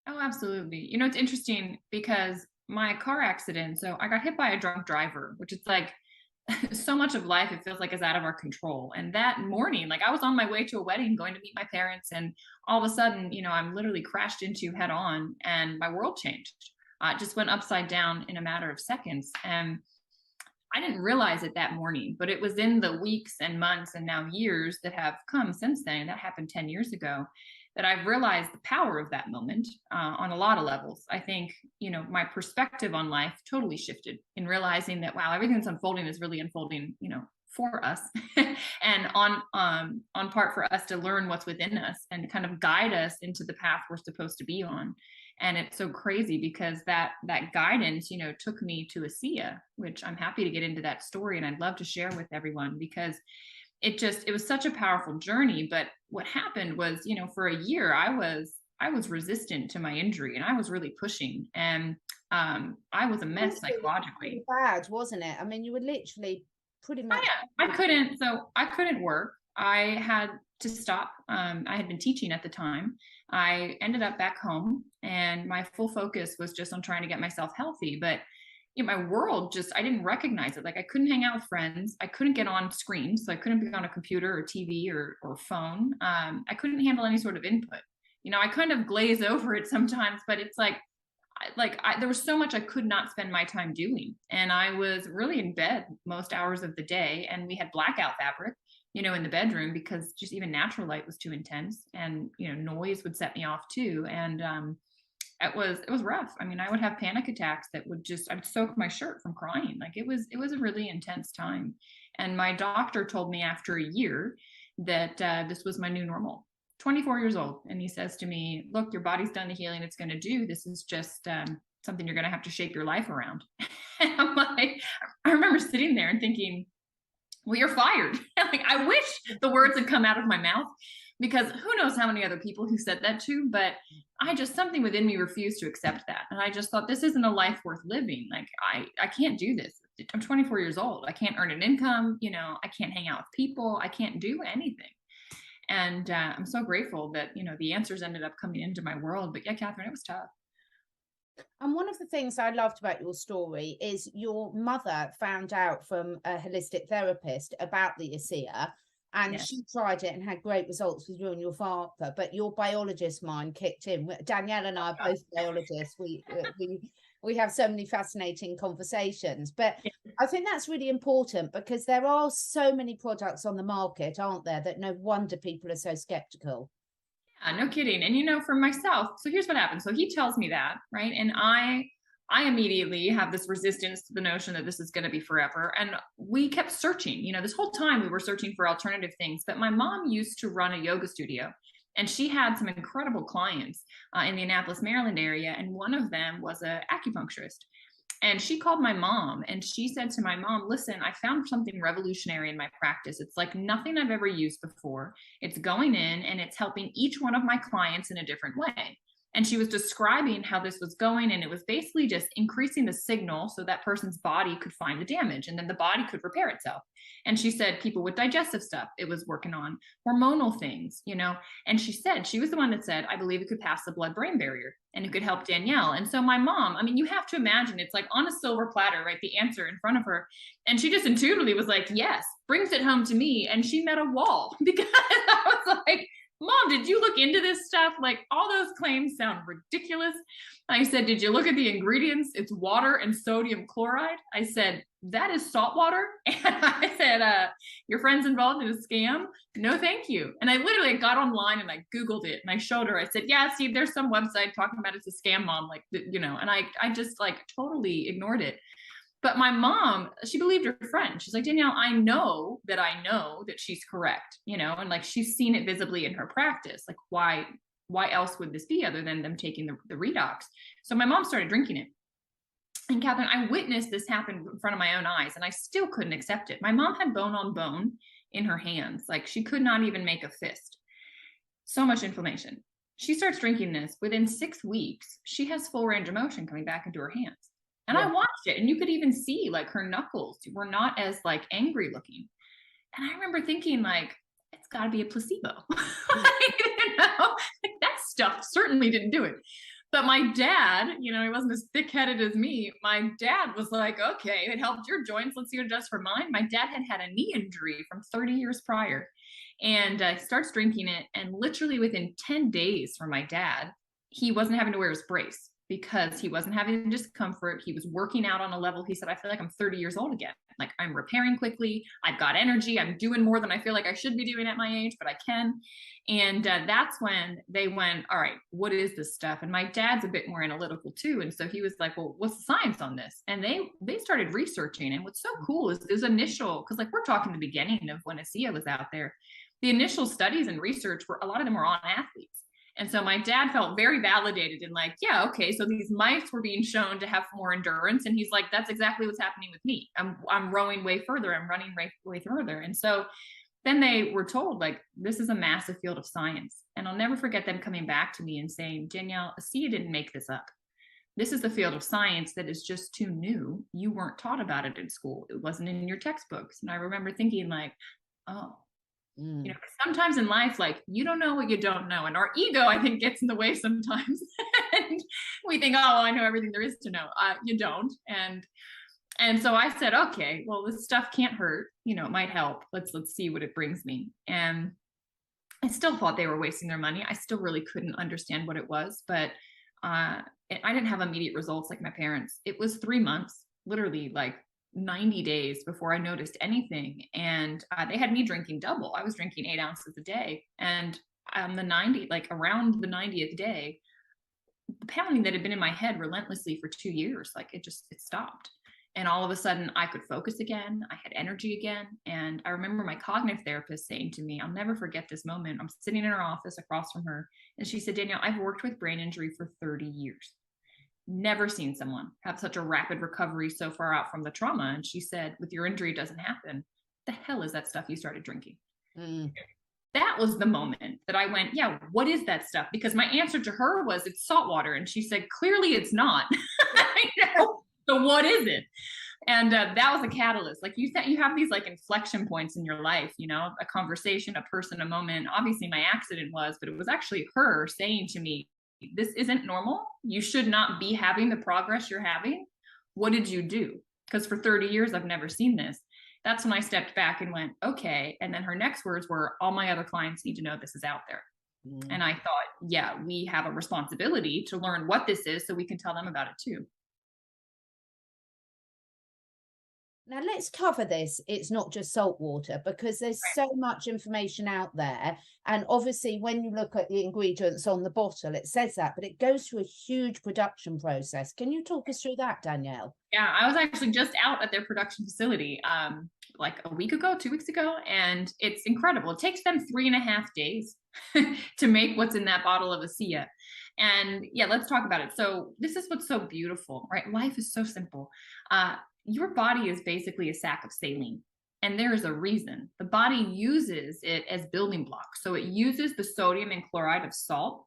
Oh, absolutely. You know, it's interesting because my car accident, so I got hit by a drunk driver, which is like so much of life, it feels like is out of our control. And that morning, like I was on my way to a wedding going to meet my parents, and all of a sudden, you know, I'm literally crashed into head on and my world changed. It just went upside down in a matter of seconds. And I didn't realize it that morning, but it was in the weeks and months and now years that have come since then. That happened 10 years ago, that I've realized the power of that moment on a lot of levels. I think, you know, my perspective on life totally shifted in realizing that, wow, everything that's unfolding is really unfolding, you know, for us and on part for us to learn what's within us and kind of guide us into the path we're supposed to be on. And it's so crazy because that guidance, you know, took me to Asea, which I'm happy to get into that story and I'd love to share with everyone, because it was such a powerful journey. But what happened was, you know, for a year I was resistant to my injury and I was really pushing, and I was a mess psychologically. Bad, wasn't it? I mean, you were literally pretty much. I couldn't work. I had to stop. I had been teaching at the time. I ended up back home and my full focus was just on trying to get myself healthy. But you know, my world just, I didn't recognize it. Like I couldn't hang out with friends. I couldn't get on screens. So I couldn't be on a computer or TV or phone. I couldn't handle any sort of input. You know, I kind of glaze over it sometimes, but it's like there was so much I could not spend my time doing. And I was really in bed most hours of the day. And we had blackout fabric, you know, in the bedroom because just even natural light was too intense. And, you know, noise would set me off too. And it was rough. I mean, I would have panic attacks that would just, I'd soak my shirt from crying. Like it was a really intense time. And my doctor told me after a year that this was my new normal. 24 years old. And he says to me, look, your body's done the healing it's going to do. This is just something you're going to have to shape your life around. And I'm like, I remember sitting there and thinking, well, you're fired. Like, I wish the words had come out of my mouth, because who knows how many other people who said that to, but something within me refused to accept that. And I just thought, this isn't a life worth living. Like, I can't do this. I'm 24 years old. I can't earn an income. You know, I can't hang out with people. I can't do anything. And I'm so grateful that, you know, the answers ended up coming into my world. But yeah, Catherine, it was tough. And one of the things I loved about your story is your mother found out from a holistic therapist about the Asea, and Yes. she tried it and had great results with you and your father, but your biologist mind kicked in. Danielle and I are both biologists. We have so many fascinating conversations, but I think that's really important because there are so many products on the market, aren't there, that no wonder people are so skeptical. Yeah, no kidding. And you know, for myself, so here's what happened. So he tells me that, right? And I immediately have this resistance to the notion that this is going to be forever. And we kept searching, you know, this whole time we were searching for alternative things. But my mom used to run a yoga studio and she had some incredible clients in the Annapolis, Maryland area. And one of them was an acupuncturist. And she called my mom and she said to my mom, listen, I found something revolutionary in my practice. It's like nothing I've ever used before. It's going in and it's helping each one of my clients in a different way. And she was describing how this was going, and it was basically just increasing the signal so that person's body could find the damage and then the body could repair itself. And she said people with digestive stuff, it was working on hormonal things, you know. And she said, she was the one that said, I believe it could pass the blood-brain barrier and it could help Danielle. And so my mom, I mean, you have to imagine it's like on a silver platter, right? The answer in front of her. And she just intuitively was like, yes, brings it home to me. And she met a wall because I was like, Mom, did you look into this stuff? Like, all those claims sound ridiculous. I said, did you look at the ingredients? It's water and sodium chloride. I said, that is salt water. And I said, your friend's involved in a scam? No, thank you. And I literally got online and I Googled it and I showed her. I said, yeah, see, there's some website talking about it's a scam, Mom. Like, you know, and I just like totally ignored it. But my mom, she believed her friend. She's like, Danielle, I know that she's correct, you know, and like she's seen it visibly in her practice. Like, why else would this be other than them taking the redox? So my mom started drinking it. And Catherine, I witnessed this happen in front of my own eyes, and I still couldn't accept it. My mom had bone on bone in her hands. Like, she could not even make a fist. So much inflammation. She starts drinking this. Within 6 weeks, she has full range of motion coming back into her hands. And I watched it, and you could even see like her knuckles were not as like angry looking. And I remember thinking like, it's got to be a placebo. Like, you know, like, that stuff certainly didn't do it. But my dad, he wasn't as thick-headed as me. My dad was like, okay, it helped your joints. Let's see what it does for mine. My dad had a knee injury from 30 years prior, and he starts drinking it. And literally within 10 days for my dad, he wasn't having to wear his brace because he wasn't having discomfort. He was working out on a level. He said, I feel like I'm 30 years old again. Like, I'm repairing quickly. I've got energy. I'm doing more than I feel like I should be doing at my age, but I can. And that's when they went, all right, what is this stuff? And my dad's a bit more analytical too. And so he was like, well, what's the science on this? And they started researching. And what's so cool is initial, because like we're talking the beginning of when Asea was out there, the initial studies and research a lot of them were on athletes. And so my dad felt very validated and like, yeah, okay, so these mice were being shown to have more endurance. And he's like, that's exactly what's happening with me. I'm rowing way further. I'm running way further. And so then they were told, like, this is a massive field of science. And I'll never forget them coming back to me and saying, Danielle, Asea didn't make this up. This is the field of science that is just too new. You weren't taught about it in school. It wasn't in your textbooks. And I remember thinking like, oh, sometimes in life, like, you don't know what you don't know. And our ego, I think, gets in the way sometimes. And we think, oh, I know everything there is to know. You don't. And so I said, okay, well, this stuff can't hurt. It might help. Let's see what it brings me. And I still thought they were wasting their money. I still really couldn't understand what it was, but I didn't have immediate results like my parents. It was 3 months, literally like 90 days before I noticed anything. And they had me drinking double. I was drinking 8 ounces a day. And around the 90th day, the pounding that had been in my head relentlessly for 2 years, like it stopped. And all of a sudden I could focus again. I had energy again. And I remember my cognitive therapist saying to me, I'll never forget this moment. I'm sitting in her office across from her. And she said, Danielle, I've worked with brain injury for 30 years. Never seen someone have such a rapid recovery so far out from the trauma. And she said, with your injury, it doesn't happen. The hell is that stuff you started drinking? That was the moment that I went, yeah, what is that stuff? Because my answer to her was, it's salt water. And she said, clearly it's not. So what is it? And that was a catalyst. Like you said, you have these like inflection points in your life, a conversation, a person, a moment. Obviously my accident was, but it was actually her saying to me, this isn't normal. You should not be having the progress you're having. What did you do? Because for 30 years, I've never seen this. That's when I stepped back and went, okay. And then her next words were, all my other clients need to know this is out there. And I thought, yeah, we have a responsibility to learn what this is so we can tell them about it too. Now let's cover this. It's not just salt water, because there's so much information out there. And obviously when you look at the ingredients on the bottle, it says that, but it goes through a huge production process. Can you talk us through that, Danielle? Yeah, I was actually just out at their production facility like a week ago, 2 weeks ago, and it's incredible. It takes them 3.5 days to make what's in that bottle of Asea. And yeah, let's talk about it. So this is what's so beautiful, right? Life is so simple. Your body is basically a sack of saline. And there is a reason. The body uses it as building blocks. So it uses the sodium and chloride of salt,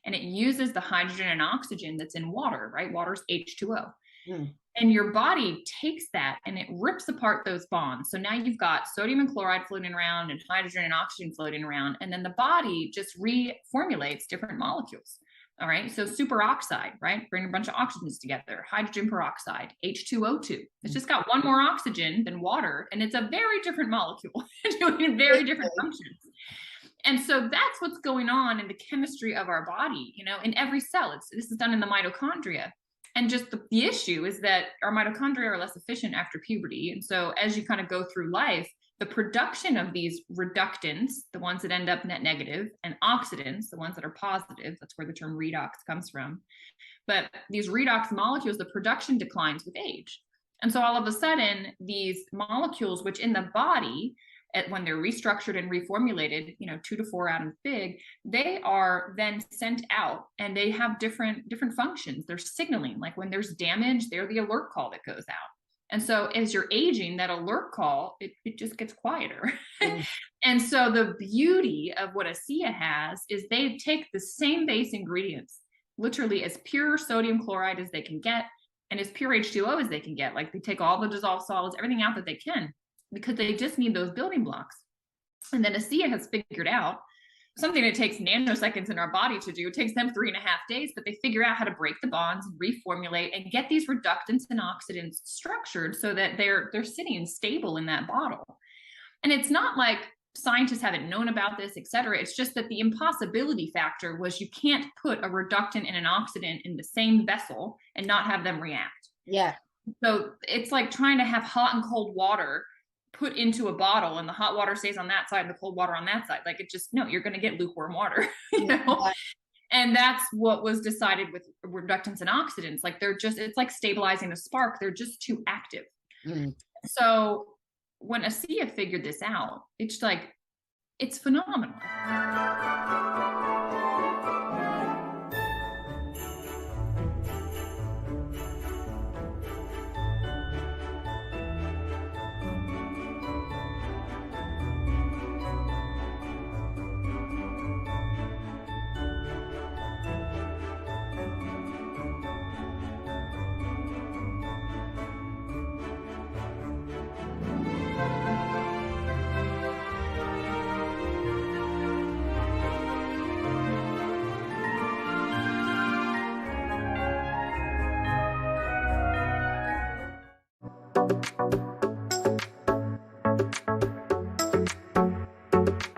and it uses the hydrogen and oxygen that's in water, right? Water's H2O. And your body takes that and it rips apart those bonds. So now you've got sodium and chloride floating around and hydrogen and oxygen floating around. And then the body just reformulates different molecules. All right. So superoxide, right? Bring a bunch of oxygens together, hydrogen peroxide, H2O2. It's just got one more oxygen than water. And it's a very different molecule doing very different functions. And so that's what's going on in the chemistry of our body, in every cell. This is done in the mitochondria. And just the issue is that our mitochondria are less efficient after puberty. And so as you kind of go through life, the production of these reductants, the ones that end up net negative, and oxidants, the ones that are positive, that's where the term redox comes from. But these redox molecules, the production declines with age. And so all of a sudden, these molecules, which in the body, when they're restructured and reformulated, 2 to 4 atoms big, they are then sent out and they have different functions. They're signaling, like when there's damage, they're the alert call that goes out. And so as you're aging, that alert call, it just gets quieter. And so the beauty of what Asea has is they take the same base ingredients, literally as pure sodium chloride as they can get, and as pure H2O as they can get. Like they take all the dissolved solids, everything out that they can, because they just need those building blocks. And then Asea has figured out something that takes nanoseconds in our body to do. It takes them 3.5 days, but they figure out how to break the bonds and reformulate and get these reductants and oxidants structured so that they're sitting stable in that bottle. And it's not like scientists haven't known about this, et cetera. It's just that the impossibility factor was you can't put a reductant and an oxidant in the same vessel and not have them react. Yeah. So it's like trying to have hot and cold water put into a bottle, and the hot water stays on that side and the cold water on that side. Like, it just, no, you're going to get lukewarm water, you know? Yeah. And that's what was decided with reductants and oxidants. Like, it's like stabilizing a spark. They're just too active. So when Asea figured this out, it's like, it's phenomenal.